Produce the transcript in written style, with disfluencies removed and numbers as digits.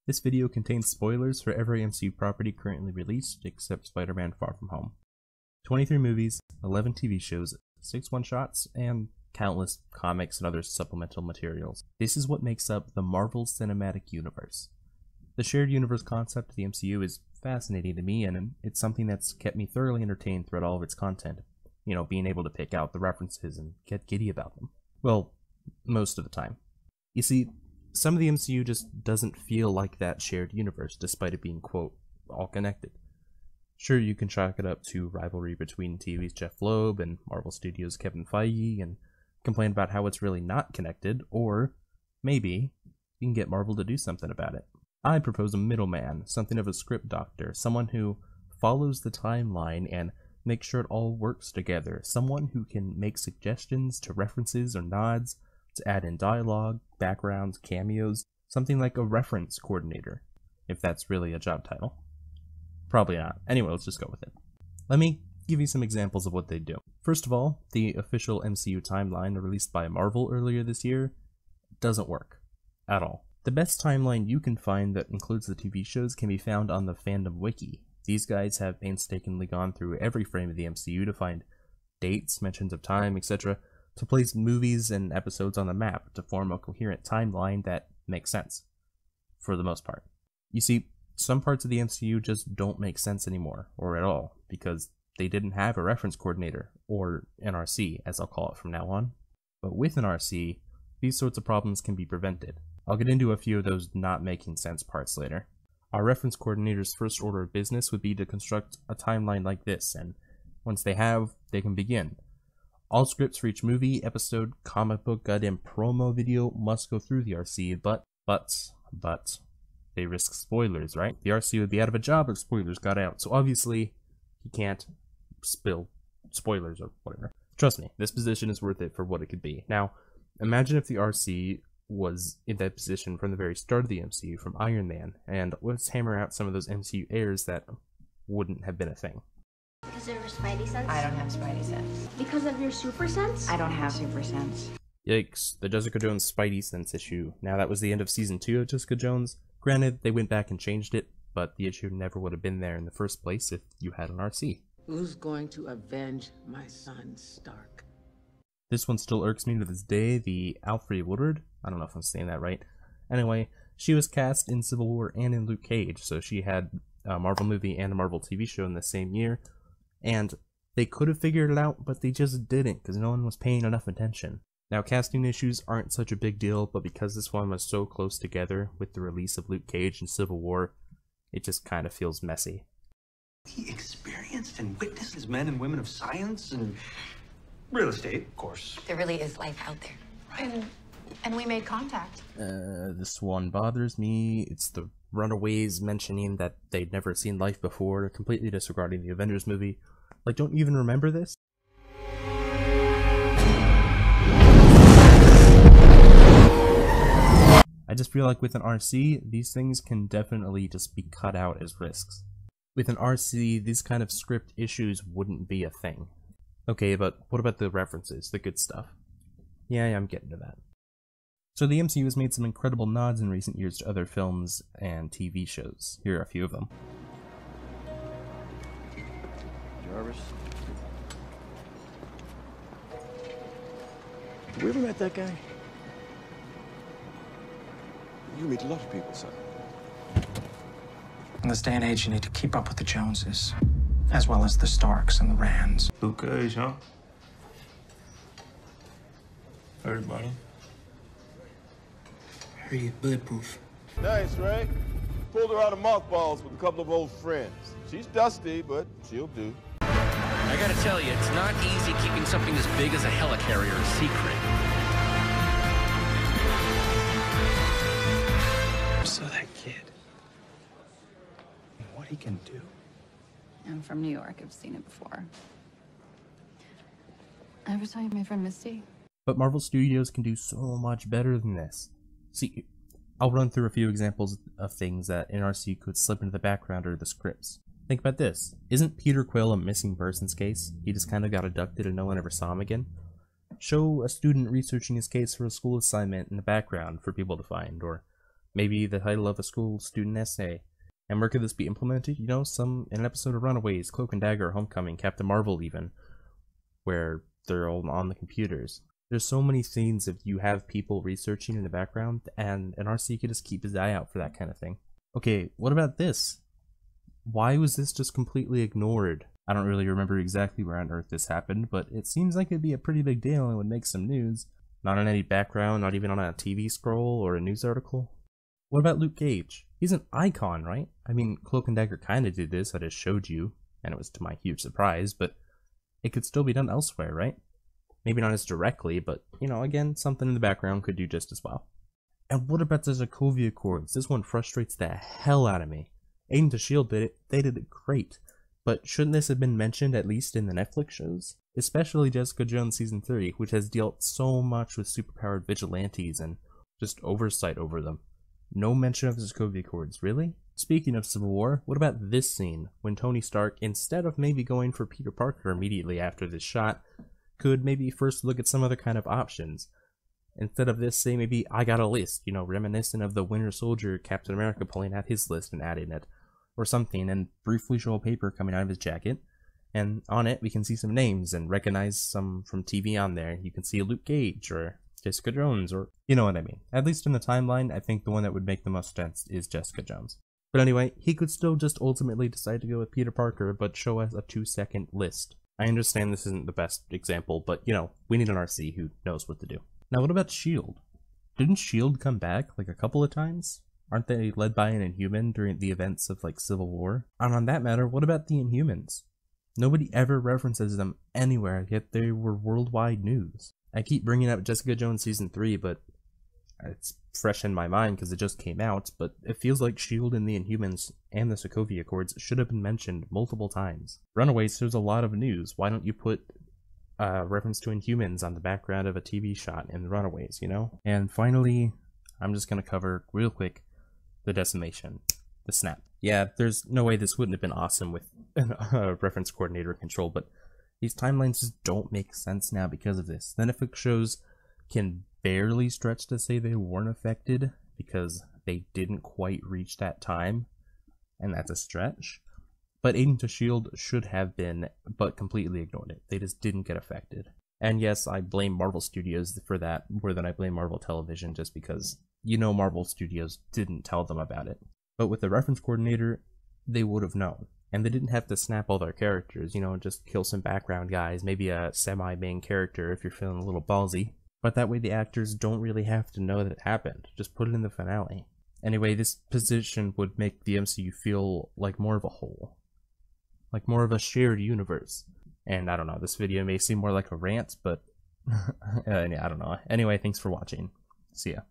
This video contains spoilers for every MCU property currently released except Spider-Man Far From Home. 23 movies, 11 TV shows, 6 one-shots, and countless comics and other supplemental materials. This is what makes up the Marvel Cinematic Universe. The shared universe concept of the MCU is fascinating to me, and it's something that's kept me thoroughly entertained throughout all of its content. You know, being able to pick out the references and get giddy about them. Well, most of the time. You see, some of the MCU just doesn't feel like that shared universe, despite it being, quote, all connected. Sure, you can chalk it up to rivalry between TV's Jeff Loeb and Marvel Studios' Kevin Feige, and complain about how it's really not connected, or maybe you can get Marvel to do something about it. I propose a middleman, something of a script doctor, someone who follows the timeline and makes sure it all works together, someone who can make suggestions to references or nods, to add in dialogue, backgrounds, cameos, something like a reference coordinator, if that's really a job title. Probably not. Anyway, let's just go with it. Let me give you some examples of what they do. First of all, the official MCU timeline released by Marvel earlier this year doesn't work at all. The best timeline you can find that includes the TV shows can be found on the Fandom Wiki. These guys have painstakingly gone through every frame of the MCU to find dates, mentions of time, etc., to place movies and episodes on the map to form a coherent timeline that makes sense, for the most part. You see, some parts of the MCU just don't make sense anymore, or at all, because they didn't have a reference coordinator, or NRC, as I'll call it from now on. But with an RC, these sorts of problems can be prevented. I'll get into a few of those not making sense parts later. Our reference coordinator's first order of business would be to construct a timeline like this, and once they have, they can begin. All scripts for each movie, episode, comic book, goddamn promo video must go through the RC, but, they risk spoilers, right? The RC would be out of a job if spoilers got out, so obviously, he can't spill spoilers or whatever. Trust me, this position is worth it for what it could be. Now, imagine if the RC was in that position from the very start of the MCU, from Iron Man, and let's hammer out some of those MCU errors that wouldn't have been a thing. Because of your spidey sense? I don't have spidey sense. Because of your super sense? I don't have super sense. Yikes, the Jessica Jones spidey sense issue. Now that was the end of season 2 of Jessica Jones. Granted, they went back and changed it, but the issue never would have been there in the first place if you had an RC. Who's going to avenge my son Stark? This one still irks me to this day, the Alfre Woodard. I don't know if I'm saying that right. Anyway, she was cast in Civil War and in Luke Cage, so she had a Marvel movie and a Marvel TV show in the same year. And they could have figured it out, but they just didn't, because no one was paying enough attention. Now, casting issues aren't such a big deal, but because this one was so close together with the release of Luke Cage and Civil War, it just kind of feels messy. He experienced and witnessed as men and women of science and real estate, of course. There really is life out there. Right. And we made contact. This one bothers me. It's the Runaways mentioning that they'd never seen life before, completely disregarding the Avengers movie. Like, don't you even remember this? I just feel like with an RC, these things can definitely just be cut out as risks. With an RC, these kind of script issues wouldn't be a thing. Okay, but what about the references, the good stuff? Yeah, I'm getting to that. So the MCU has made some incredible nods in recent years to other films and TV shows. Here are a few of them. Jarvis? Have we ever met that guy? You meet a lot of people, son. In this day and age, you need to keep up with the Joneses, as well as the Starks and the Rands. Luke Cage, huh? Heard about him. Heard he's bulletproof. Nice, Ray. Pulled her out of mothballs with a couple of old friends. She's dusty, but she'll do. I gotta tell you, it's not easy keeping something as big as a helicarrier a secret. So that kid, and what he can do. I'm from New York. I've seen it before. Ever tell you my friend Misty? But Marvel Studios can do so much better than this. See, I'll run through a few examples of things that NRC could slip into the background or the scripts. Think about this. Isn't Peter Quill a missing persons case? He just kind of got abducted and no one ever saw him again. Show a student researching his case for a school assignment in the background for people to find, or Maybe the title of a school student essay. And where could this be implemented? You know, in an episode of Runaways, Cloak and Dagger, Homecoming, Captain Marvel even, where they're all on the computers. There's so many scenes if you have people researching in the background, and an RC could just keep his eye out for that kind of thing. Okay, what about this? Why was this just completely ignored? I don't really remember exactly where on earth this happened, but it seems like it'd be a pretty big deal and would make some news. Not on any background, not even on a TV scroll or a news article. What about Luke Cage? He's an icon, right? I mean, Cloak and Dagger kinda did this, I just showed you, and it was to my huge surprise, but it could still be done elsewhere, right? Maybe not as directly, but, you know, again, something in the background could do just as well. And what about the Sokovia Accords? This one frustrates the hell out of me. Agents of S.H.I.E.L.D. did it, they did it great. But shouldn't this have been mentioned at least in the Netflix shows? Especially Jessica Jones Season 3, which has dealt so much with superpowered vigilantes and just oversight over them. No mention of the Sokovia Accords, really? Speaking of Civil War, what about this scene, when Tony Stark, instead of maybe going for Peter Parker immediately after this shot, could maybe first look at some other kind of options? Instead of this, say maybe, I got a list, you know, reminiscent of the Winter Soldier Captain America pulling out his list and adding it, or something, and briefly show a paper coming out of his jacket, and on it we can see some names and recognize some from TV on there. You can see Luke Cage, or Jessica Jones, or you know what I mean. At least in the timeline, I think the one that would make the most sense is Jessica Jones. But anyway, he could still just ultimately decide to go with Peter Parker, but show us a 2-second list. I understand this isn't the best example, but you know, we need an RC who knows what to do. Now what about S.H.I.E.L.D.? Didn't S.H.I.E.L.D. come back like a couple of times? Aren't they led by an Inhuman during the events of like Civil War? And on that matter, what about the Inhumans? Nobody ever references them anywhere, yet they were worldwide news. I keep bringing up Jessica Jones Season 3, but it's fresh in my mind because it just came out, but it feels like S.H.I.E.L.D. and the Inhumans and the Sokovia Accords should have been mentioned multiple times. Runaways, there's a lot of news. Why don't you put reference to Inhumans on the background of a TV shot in Runaways, you know? And finally, I'm just going to cover real quick the decimation, the snap. Yeah, there's no way this wouldn't have been awesome with a reference coordinator control, but these timelines just don't make sense now because of this. The Netflix shows can barely stretch to say they weren't affected because they didn't quite reach that time, and that's a stretch. But Agents of S.H.I.E.L.D. should have been, but completely ignored it. They just didn't get affected. And yes, I blame Marvel Studios for that more than I blame Marvel Television, just because, you know, Marvel Studios didn't tell them about it. But with the reference coordinator, they would have known. And they didn't have to snap all their characters, you know, just kill some background guys, maybe a semi-main character if you're feeling a little ballsy. But that way the actors don't really have to know that it happened. Just put it in the finale. Anyway, this position would make the MCU feel like more of a whole. Like more of a shared universe. And I don't know, this video may seem more like a rant, but yeah, I don't know. Anyway, thanks for watching. See ya.